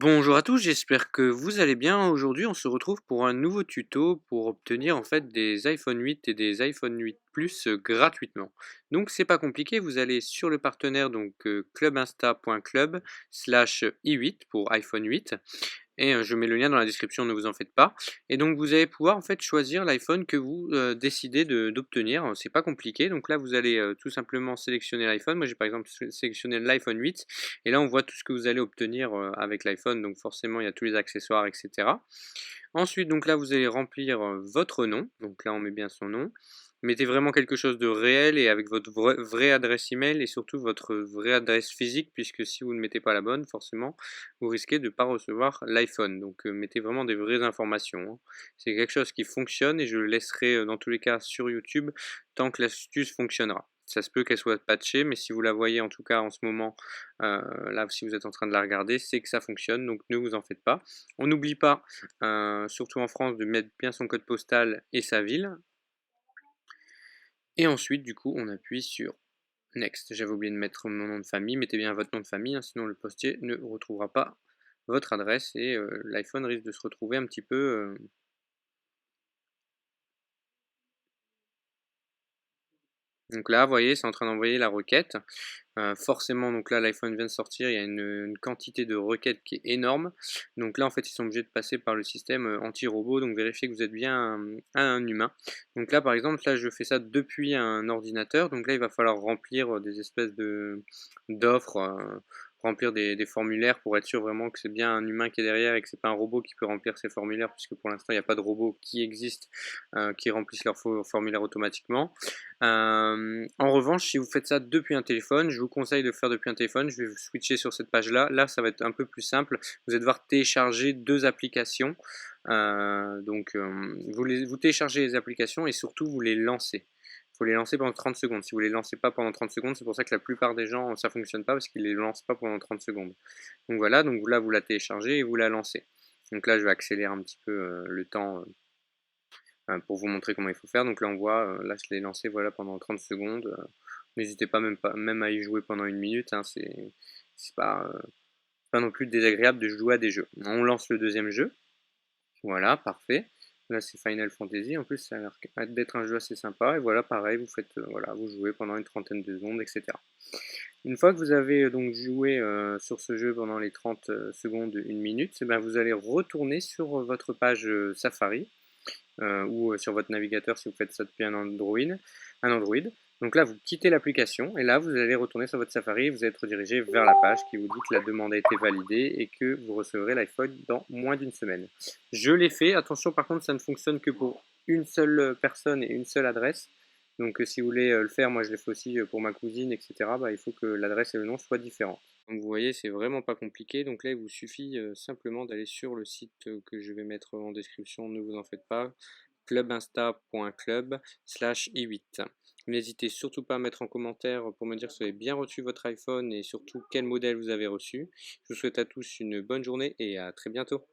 Bonjour à tous, j'espère que vous allez bien. Aujourd'hui, on se retrouve pour un nouveau tuto pour obtenir en fait des iPhone 8 et des iPhone 8 Plus gratuitement. Donc c'est pas compliqué, vous allez sur le partenaire donc clubinsta.club/i8 pour iPhone 8 et je mets le lien dans la description, ne vous en faites pas. Et donc vous allez pouvoir en fait choisir l'iPhone que vous, décidez d'obtenir, c'est pas compliqué. Donc là vous allez, tout simplement sélectionner l'iPhone. Moi j'ai par exemple sélectionné l'iPhone 8 et là on voit tout ce que vous allez obtenir, avec l'iPhone, donc forcément il y a tous les accessoires et cetera. Ensuite donc là vous allez remplir, votre nom, donc là on met bien son nom. Mettez vraiment quelque chose de réel et avec votre vraie adresse email et surtout votre vraie adresse physique, puisque si vous ne mettez pas la bonne, forcément, vous risquez de ne pas recevoir l'iPhone. Donc mettez vraiment des vraies informations, hein. C'est quelque chose qui fonctionne et je le laisserai dans tous les cas sur YouTube tant que l'astuce fonctionnera. Ça se peut qu'elle soit patchée, mais si vous la voyez en tout cas en ce moment, là si vous êtes en train de la regarder, c'est que ça fonctionne, donc ne vous en faites pas. On n'oublie pas, surtout en France, de mettre bien son code postal et sa ville. Et ensuite, du coup, on appuie sur Next. J'avais oublié de mettre mon nom de famille. Mettez bien votre nom de famille, hein, sinon le postier ne retrouvera pas votre adresse et l'iPhone risque de se retrouver un petit peu. Donc là, vous voyez, c'est en train d'envoyer la requête. Forcément, donc là, l'iPhone vient de sortir, il y a une quantité de requêtes qui est énorme. Donc là, en fait, ils sont obligés de passer par le système anti-robot, donc vérifiez que vous êtes bien un humain. Donc là, par exemple, là, je fais ça depuis un ordinateur, donc là, il va falloir remplir des espèces d'offres, remplir des formulaires pour être sûr vraiment que c'est bien un humain qui est derrière et que c'est pas un robot qui peut remplir ces formulaires, puisque pour l'instant, il n'y a pas de robots qui existent qui remplissent leurs formulaires automatiquement. En revanche, si vous faites ça depuis un téléphone, je vous conseille de le faire depuis un téléphone. Je vais vous switcher sur cette page-là. Là, ça va être un peu plus simple. Vous allez devoir télécharger 2 applications. Vous téléchargez les applications et surtout vous les lancez. Il faut les lancer pendant 30 secondes. Si vous les lancez pas pendant 30 secondes, c'est pour ça que la plupart des gens, ça fonctionne pas parce qu'ils les lancent pas pendant 30 secondes. Donc voilà, donc là vous la téléchargez et vous la lancez. Donc là, je vais accélérer un petit peu le temps pour vous montrer comment il faut faire. Donc là on voit, là je l'ai lancé voilà pendant 30 secondes. N'hésitez pas même à y jouer pendant une minute, hein, c'est pas non plus désagréable de jouer à des jeux. On lance le deuxième jeu, voilà, parfait. Là c'est Final Fantasy, en plus ça a l'air d'être un jeu assez sympa, et voilà pareil, vous faites, voilà, vous jouez pendant une trentaine de secondes, etc. Une fois que vous avez donc joué sur ce jeu pendant les 30 secondes, une minute, eh ben, vous allez retourner sur votre page Safari, ou sur votre navigateur si vous faites ça depuis un Android. Donc là, vous quittez l'application et là, vous allez retourner sur votre Safari et vous allez être redirigé vers la page qui vous dit que la demande a été validée et que vous recevrez l'iPhone dans moins d'une semaine. Je l'ai fait. Attention, par contre, ça ne fonctionne que pour une seule personne et une seule adresse. Donc si vous voulez le faire, moi je l'ai fait aussi pour ma cousine, etc. Bah, il faut que l'adresse et le nom soient différents. Donc vous voyez, c'est vraiment pas compliqué. Donc là, il vous suffit simplement d'aller sur le site que je vais mettre en description, ne vous en faites pas, clubinsta.club/i8. N'hésitez surtout pas à mettre en commentaire pour me dire si vous avez bien reçu votre iPhone et surtout quel modèle vous avez reçu. Je vous souhaite à tous une bonne journée et à très bientôt.